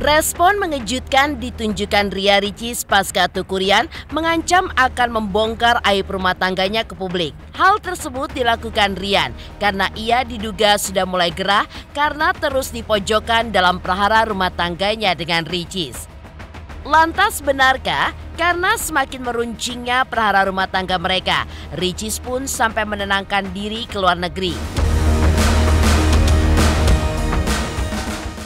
Respon mengejutkan ditunjukkan Ria Ricis pasca Tukurian mengancam akan membongkar aib rumah tangganya ke publik. Hal tersebut dilakukan Rian karena ia diduga sudah mulai gerah karena terus dipojokkan dalam prahara rumah tangganya dengan Ricis. Lantas benarkah karena semakin meruncingnya prahara rumah tangga mereka, Ricis pun sampai menenangkan diri ke luar negeri.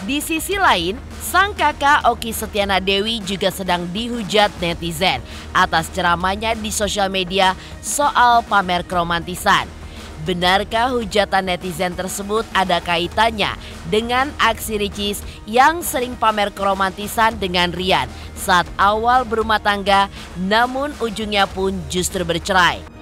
Di sisi lain, sang kakak Okky Setiana Dewi juga sedang dihujat netizen atas ceramahnya di sosial media soal pamer keromantisan. Benarkah hujatan netizen tersebut ada kaitannya dengan aksi Ricis yang sering pamer keromantisan dengan Rian saat awal berumah tangga, namun ujungnya pun justru bercerai?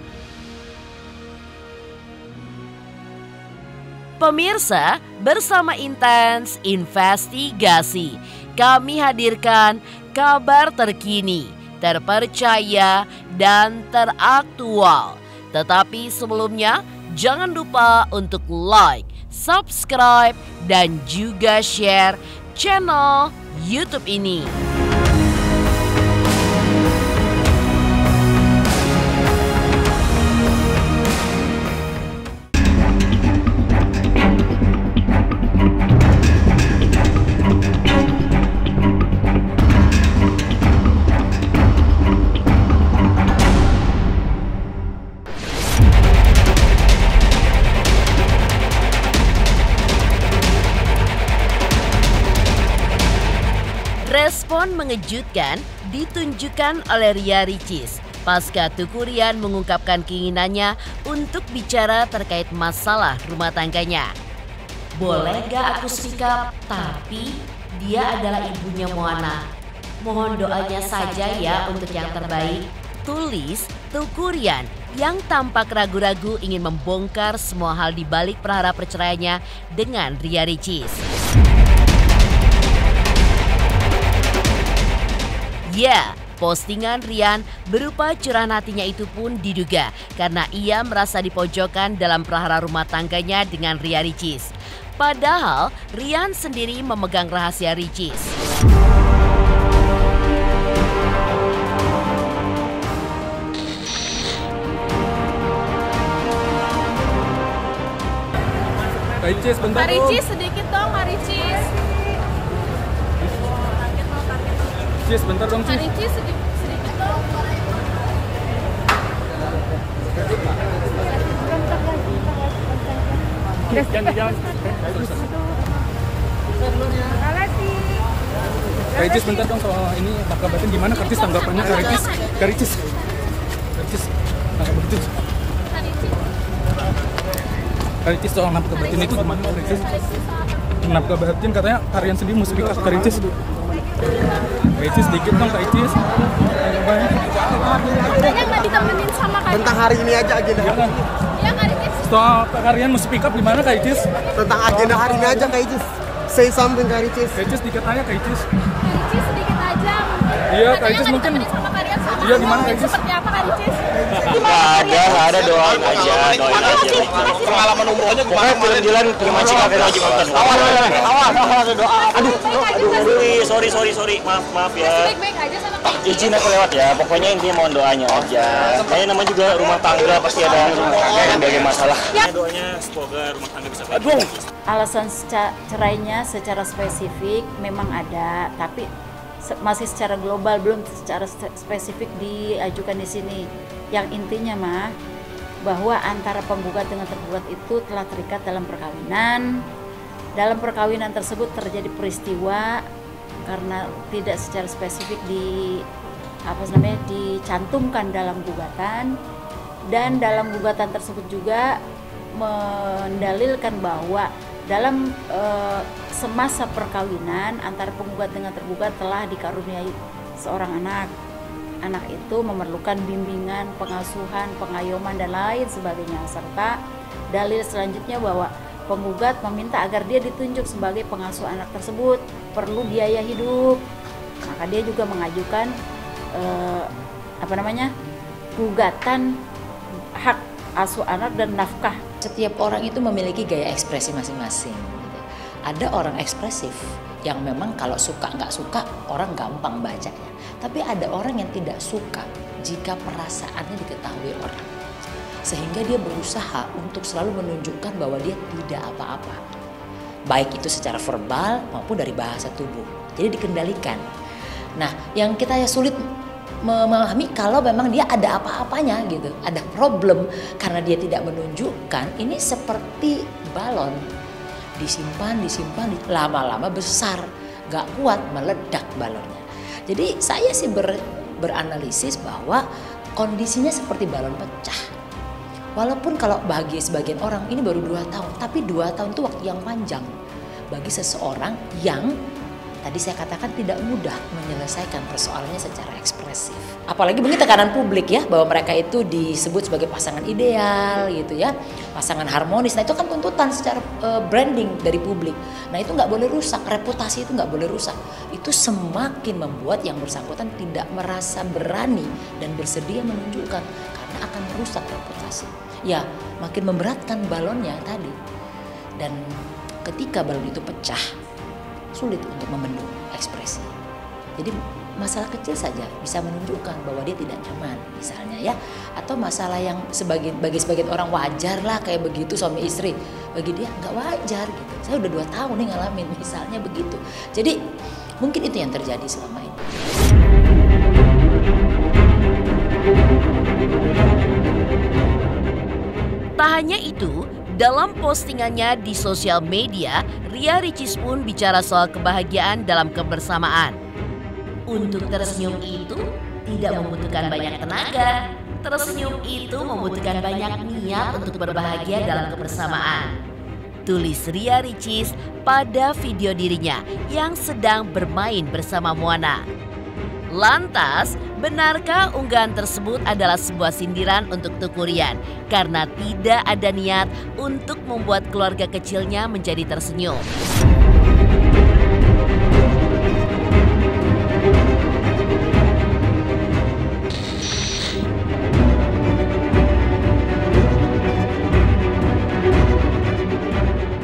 Pemirsa, bersama Intens Investigasi, kami hadirkan kabar terkini, terpercaya, dan teraktual. Tetapi sebelumnya, jangan lupa untuk like, subscribe, dan juga share channel YouTube ini. Respon mengejutkan ditunjukkan oleh Ria Ricis pasca Tukurian mengungkapkan keinginannya untuk bicara terkait masalah rumah tangganya. Boleh gak aku speak up, tapi dia adalah ibunya Moana. Mohon doanya saja ya untuk yang terbaik. Tulis Tukurian yang tampak ragu-ragu ingin membongkar semua hal di balik prahara perceraiannya dengan Ria Ricis. Ya, postingan Rian berupa curahan hatinya itu pun diduga karena ia merasa dipojokkan dalam prahara rumah tangganya dengan Ria Ricis. Padahal Rian sendiri memegang rahasia Ricis. Ricis, bentar. Ricis, sedikit dong, Ricis. Cis, bentar dong, Cis. Ricis, sedikit dong. Jangan. Ricis, bentar dong soal ini bakal batin gimana? Ricis tanggapannya ke Ricis. Ricis, tanggapan Ricis. Ricis soal nafkah batin itu gimana, Ricis? Nafkah batin katanya Karian sendiri mesti speak up ke Ricis. Ricis dikit dong Kak Ricis. Agendanya nggak ditemenin sama Kak. Tentang hari ini aja agenda. Ya Kak Ricis. Soal Karian mesti speak up gimana Kak Ricis? Tentang agenda hari ini aja Kak Ricis. Say something Kak Ricis. Ricis dikit aja Kak Ricis. Ricis sedikit aja. Iya Kak Ricis mungkin. Sama Karian sama. Iya gimana Kak Ricis? Seperti apa Kak Ricis? Nggak ada doain aja. Pengalaman umrohnya Pokoknya film-film terima cika kayak lagi nonton. Awas doa. Aduh, sorry. Maaf ya. Baik-baik aja sama Kak. Izin aku lewat ya. Pokoknya intinya mohon doanya aja. Kayaknya namanya juga rumah tangga pasti ada berbagai masalah. Doanya semoga rumah tangga bisa baik. Aduh. Alasan cerainya secara spesifik memang ada, tapi masih secara global, belum secara spesifik diajukan di sini. Yang intinya mah bahwa antara penggugat dengan tergugat itu telah terikat dalam perkawinan. Dalam perkawinan tersebut terjadi peristiwa karena tidak secara spesifik dicantumkan dalam gugatan, dan dalam gugatan tersebut juga mendalilkan bahwa dalam semasa perkawinan antara penggugat dengan tergugat telah dikaruniai seorang anak. Anak itu memerlukan bimbingan, pengasuhan, pengayoman, dan lain sebagainya. Serta dalil selanjutnya bahwa penggugat meminta agar dia ditunjuk sebagai pengasuh anak tersebut, perlu biaya hidup. Maka dia juga mengajukan gugatan hak asuh anak dan nafkah. Setiap orang itu memiliki gaya ekspresi masing-masing. Ada orang ekspresif yang memang kalau suka nggak suka orang gampang bacanya. Tapi ada orang yang tidak suka jika perasaannya diketahui orang. Sehingga dia berusaha untuk selalu menunjukkan bahwa dia tidak apa-apa. Baik itu secara verbal maupun dari bahasa tubuh. Jadi dikendalikan. Nah, yang kita sulit memahami kalau memang dia ada apa-apanya gitu, ada problem karena dia tidak menunjukkan. Ini seperti balon, disimpan, lama-lama besar, gak kuat, meledak balonnya. Jadi saya sih beranalisis bahwa kondisinya seperti balon pecah. Walaupun kalau bagi sebagian orang ini baru 2 tahun, tapi 2 tahun itu waktu yang panjang bagi seseorang yang tadi saya katakan tidak mudah menyelesaikan persoalannya secara ekspresif. Apalagi begini tekanan publik ya, bahwa mereka itu disebut sebagai pasangan ideal gitu ya, pasangan harmonis. Nah itu kan tuntutan secara branding dari publik. Nah itu nggak boleh rusak, reputasi itu nggak boleh rusak. Itu semakin membuat yang bersangkutan tidak merasa berani dan bersedia menunjukkan karena akan merusak reputasi. Ya makin memberatkan balonnya tadi. Dan ketika balon itu pecah, sulit untuk membendung ekspresi. Jadi masalah kecil saja bisa menunjukkan bahwa dia tidak nyaman misalnya ya. Atau masalah yang bagi sebagian orang wajar lah kayak begitu suami istri. Bagi dia nggak wajar gitu. Saya udah 2 tahun nih ngalamin misalnya begitu. Jadi mungkin itu yang terjadi selama ini. Tak hanya itu, dalam postingannya di sosial media, Ria Ricis pun bicara soal kebahagiaan dalam kebersamaan. Untuk tersenyum itu tidak membutuhkan banyak tenaga. Tersenyum itu membutuhkan banyak niat untuk berbahagia dalam kebersamaan. Tulis Ria Ricis pada video dirinya yang sedang bermain bersama Moana. Lantas, benarkah unggahan tersebut adalah sebuah sindiran untuk Teuku Ryan karena tidak ada niat untuk membuat keluarga kecilnya menjadi tersenyum?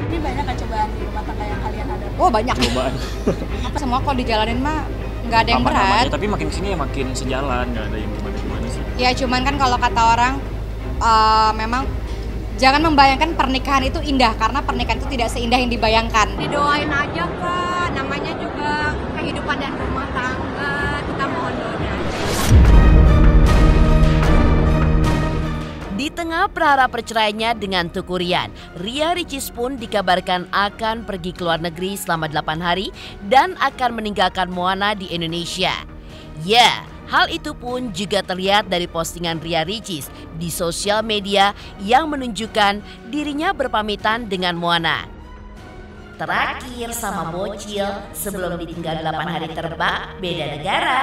Ini banyak kan cobaan di rumah tangga yang kalian hadapi? Oh banyak. Cobaan. Semua kalau dijalanin mah nggak ada yang berat. Tapi makin kesini ya makin sejalan, nggak ada yang gimana-gimana sih. Ya cuman kan kalau kata orang memang jangan membayangkan pernikahan itu indah karena pernikahan itu tidak seindah yang dibayangkan. Didoain aja Kak, namanya juga kehidupan dan rumah tangga, kita mohon doanya. Di tengah prahara perceraiannya dengan Teuku Ryan, Ria Ricis pun dikabarkan akan pergi ke luar negeri selama 8 hari dan akan meninggalkan Moana di Indonesia. Ya, hal itu pun juga terlihat dari postingan Ria Ricis di sosial media yang menunjukkan dirinya berpamitan dengan Moana. Terakhir sama bocil sebelum ditinggal 8 hari terbang beda negara.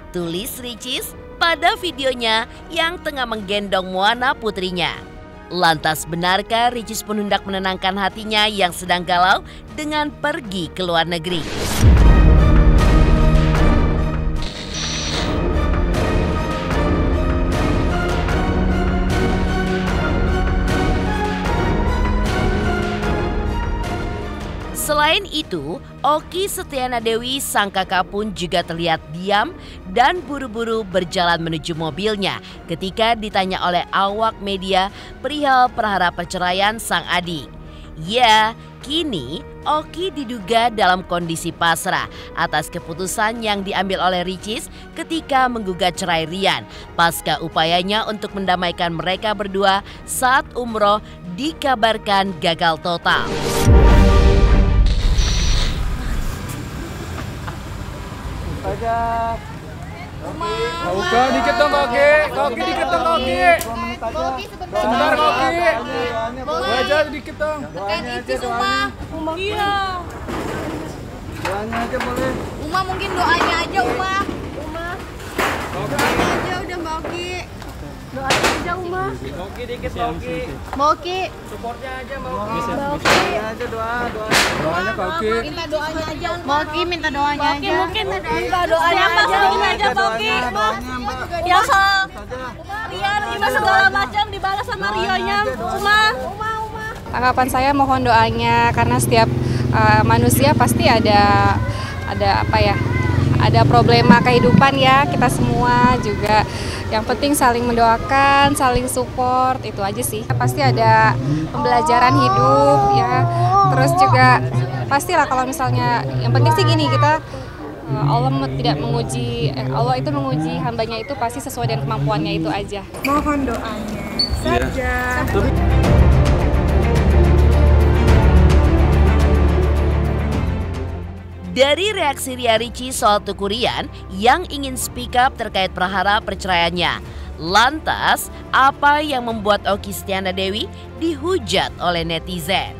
Tulis Ricis pada videonya yang tengah menggendong Moana putrinya. Lantas benarkah Ricis pun hendak menenangkan hatinya yang sedang galau dengan pergi ke luar negeri? Selain itu, Oki Setiana Dewi sang kakak pun juga terlihat diam dan buru-buru berjalan menuju mobilnya ketika ditanya oleh awak media perihal prahara perceraian sang adik. Ya, kini Oki diduga dalam kondisi pasrah atas keputusan yang diambil oleh Ricis ketika menggugat cerai Ryan pasca upayanya untuk mendamaikan mereka berdua saat umroh dikabarkan gagal total. Aja. Buka dikit dong Koki. Koki dikit dong Koki. Sebentar Koki. Boleh aja dikit dong. Doanya aja doanya. Iya. Doanya aja boleh. Uma mungkin doanya aja Uma. Doanya aja udah Mbak Oki. Doanya aja Uma. Koki dikit Koki. Mbak Oki. Supportnya aja Mbak Mbak Oki. Doanya aja Doanya Koki. Minta doanya aja. Mbak Oki minta doanya aja. Mungkin minta doanya aja. aja Mbak Oki. Doanya Mbak. Ya soal Saja. Rian Ima segala macam dibalas sama Rionya. Uma. Tanggapan saya mohon doanya karena setiap manusia pasti ada apa ya? Ada problema kehidupan ya, kita semua juga. Yang penting saling mendoakan, saling support, itu aja sih. Pasti ada pembelajaran hidup ya. Terus juga pastilah kalau misalnya, yang penting sih gini, kita Allah tidak menguji, Allah itu menguji hambanya itu pasti sesuai dengan kemampuannya itu aja. Mohon doanya saja. Dari reaksi Ria Ricis soal Tukurian yang ingin speak up terkait perkara perceraiannya. Lantas, apa yang membuat Okky Setiana Dewi dihujat oleh netizen?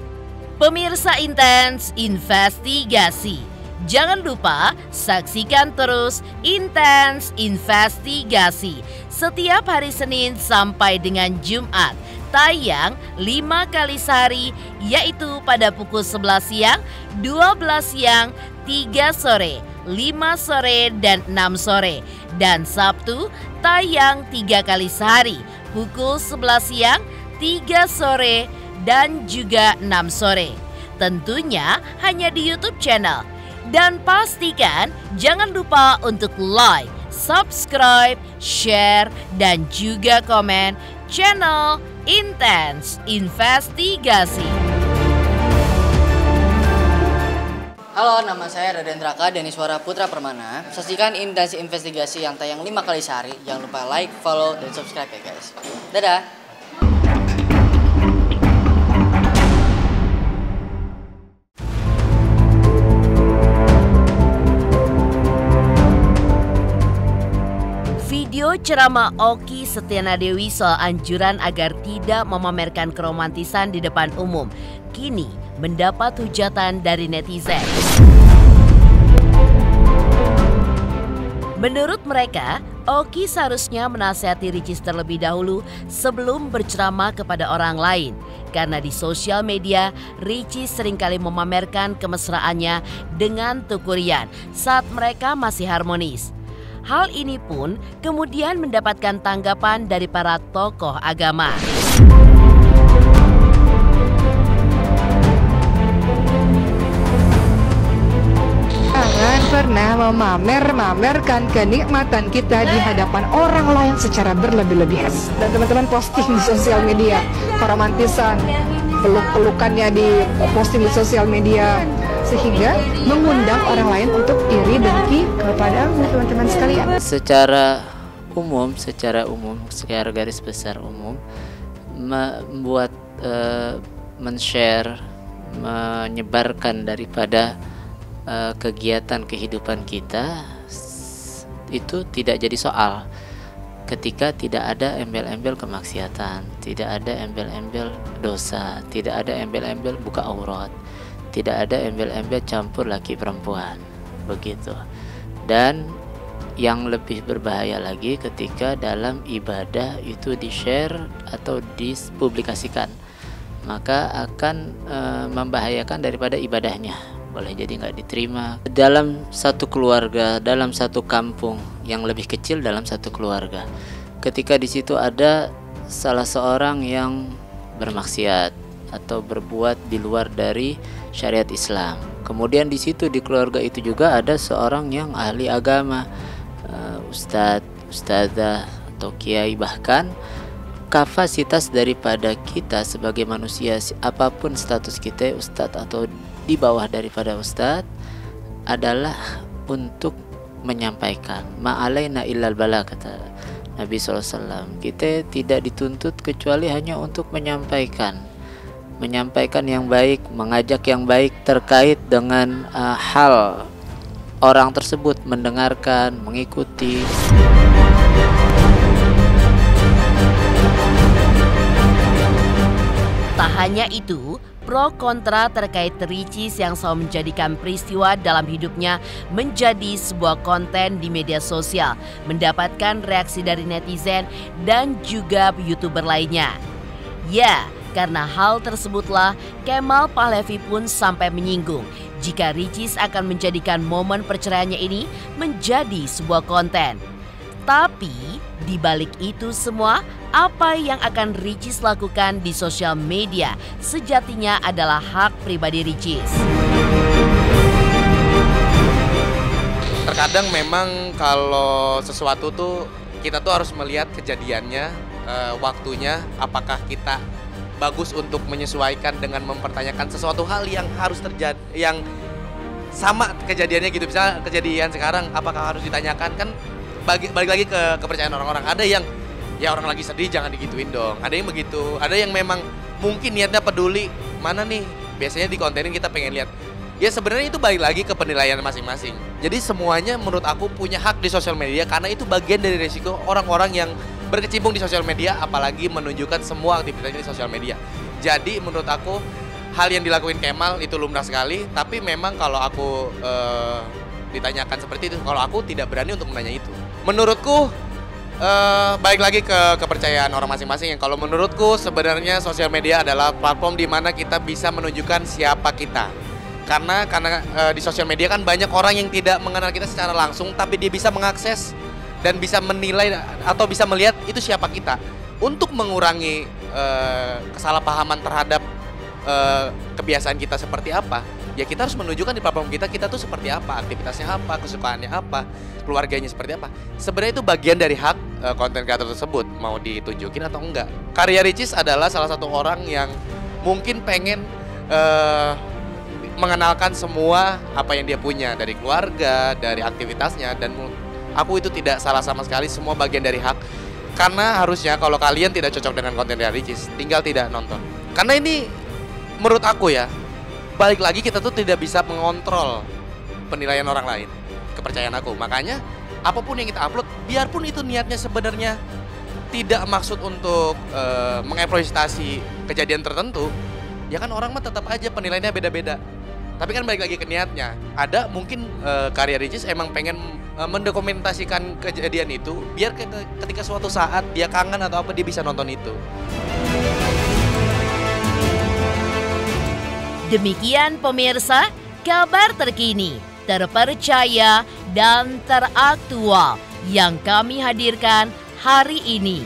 Pemirsa Intens Investigasi. Jangan lupa saksikan terus Intens Investigasi setiap hari Senin sampai dengan Jumat. Tayang 5 kali sehari, yaitu pada pukul 11 siang, 12 siang, 3 sore, 5 sore, dan 6 sore. Dan Sabtu tayang 3 kali sehari, pukul 11 siang, 3 sore, dan juga 6 sore. Tentunya hanya di YouTube channel. Dan pastikan jangan lupa untuk like, subscribe, share, dan juga komen channel Intens Investigasi. Halo, nama saya Raden Raka Deniswara Putra Permana. Saksikan Intens Investigasi yang tayang 5 kali sehari. Jangan lupa like, follow, dan subscribe ya guys. Dadah! Video ceramah Okky Setiana Dewi soal anjuran agar tidak memamerkan keromantisan di depan umum kini mendapat hujatan dari netizen. Menurut mereka, Okky seharusnya menasihati Ricis terlebih dahulu sebelum berceramah kepada orang lain. Karena di sosial media, Ricis seringkali memamerkan kemesraannya dengan Tukurian saat mereka masih harmonis. Hal ini pun kemudian mendapatkan tanggapan dari para tokoh agama. Jangan pernah memamerkan kenikmatan kita di hadapan orang lain secara berlebih-lebihan. Dan teman-teman posting di sosial media, keromantisan, peluk-pelukannya di posting di sosial media, sehingga mengundang orang lain untuk iri dengki kepada teman-teman sekalian. Secara umum, secara garis besar umum, membuat men-share, menyebarkan daripada kegiatan kehidupan kita itu tidak jadi soal ketika tidak ada embel-embel kemaksiatan, tidak ada embel-embel dosa, tidak ada embel-embel buka aurat, tidak ada embel-embel campur laki perempuan, begitu. Dan yang lebih berbahaya lagi ketika dalam ibadah itu di-share atau dipublikasikan, maka akan membahayakan daripada ibadahnya, boleh jadi nggak diterima. Dalam satu keluarga, dalam satu kampung, yang lebih kecil dalam satu keluarga, ketika di situ ada salah seorang yang bermaksiat atau berbuat di luar dari syariat Islam, kemudian di situ di keluarga itu juga ada seorang yang ahli agama, ustadz, ustadzah atau kiai, bahkan kapasitas daripada kita sebagai manusia, apapun status kita, ustadz atau di bawah daripada ustadz, adalah untuk menyampaikan. Ma'alaina illal bala, kata Nabi SAW. Kita tidak dituntut kecuali hanya untuk menyampaikan yang baik, mengajak yang baik terkait dengan hal orang tersebut, mendengarkan, mengikuti. Tak hanya itu, pro kontra terkait Ricis yang selalu menjadikan peristiwa dalam hidupnya menjadi sebuah konten di media sosial mendapatkan reaksi dari netizen dan juga YouTuber lainnya. Ya, karena hal tersebutlah Kemal Pahlevi pun sampai menyinggung jika Ricis akan menjadikan momen perceraiannya ini menjadi sebuah konten. Tapi di balik itu semua, apa yang akan Ricis lakukan di sosial media sejatinya adalah hak pribadi Ricis. Terkadang memang kalau sesuatu tuh kita tuh harus melihat kejadiannya, waktunya, apakah kita bagus untuk menyesuaikan dengan mempertanyakan sesuatu hal yang harus terjadi, yang sama kejadiannya gitu. Misalnya kejadian sekarang, apakah harus ditanyakan? Kan balik lagi ke kepercayaan orang-orang. Ada yang ya orang lagi sedih jangan digituin dong, ada yang begitu, ada yang memang mungkin niatnya peduli, mana nih biasanya di kontenin kita pengen lihat. Ya sebenarnya itu balik lagi ke penilaian masing-masing. Jadi semuanya menurut aku punya hak di sosial media, karena itu bagian dari resiko orang-orang yang berkecimpung di sosial media, apalagi menunjukkan semua aktivitasnya di sosial media. Jadi menurut aku hal yang dilakuin Kemal itu lumrah sekali, tapi memang kalau aku ditanyakan seperti itu, kalau aku tidak berani untuk menanya itu. Menurutku balik lagi ke kepercayaan orang masing-masing. Kalau menurutku sebenarnya sosial media adalah platform di mana kita bisa menunjukkan siapa kita. Karena di sosial media kan banyak orang yang tidak mengenal kita secara langsung, tapi dia bisa mengakses dan bisa menilai atau bisa melihat itu siapa kita. Untuk mengurangi kesalahpahaman terhadap kebiasaan kita seperti apa, ya kita harus menunjukkan di platform kita tuh seperti apa, aktivitasnya apa, kesukaannya apa, keluarganya seperti apa. Sebenarnya itu bagian dari hak konten kreator tersebut, mau ditunjukin atau enggak. Karya Ricis adalah salah satu orang yang mungkin pengen mengenalkan semua apa yang dia punya, dari keluarga, dari aktivitasnya, dan aku itu tidak salah sama sekali, semua bagian dari hak. Karena harusnya kalau kalian tidak cocok dengan konten dari Ricis, tinggal tidak nonton. Karena ini menurut aku ya, balik lagi kita tuh tidak bisa mengontrol penilaian orang lain, kepercayaan aku. Makanya apapun yang kita upload, biarpun itu niatnya sebenarnya tidak maksud untuk mengeksploitasi kejadian tertentu, ya kan orang mah tetap aja penilaiannya beda-beda. Tapi kan balik lagi ke niatnya. Ada mungkin karya Ricis emang pengen mendokumentasikan kejadian itu, biar ketika suatu saat dia kangen atau apa, dia bisa nonton itu. Demikian pemirsa, kabar terkini, terpercaya, dan teraktual yang kami hadirkan hari ini.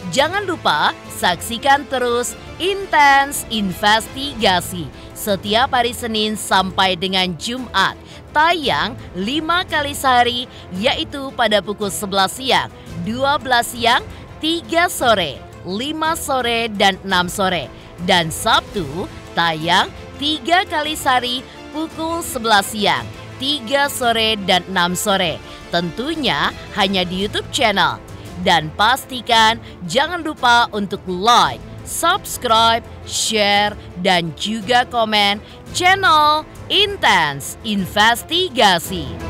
Jangan lupa saksikan terus Intens Investigasi setiap hari Senin sampai dengan Jumat, tayang 5 kali sehari, yaitu pada pukul 11 siang, 12 siang, 3 sore, 5 sore, dan 6 sore. Dan Sabtu tayang 3 kali sehari pukul 11 siang, 3 sore, dan 6 sore. Tentunya hanya di YouTube channel. Dan pastikan jangan lupa untuk like, subscribe, share, dan juga komen channel Intens Investigasi.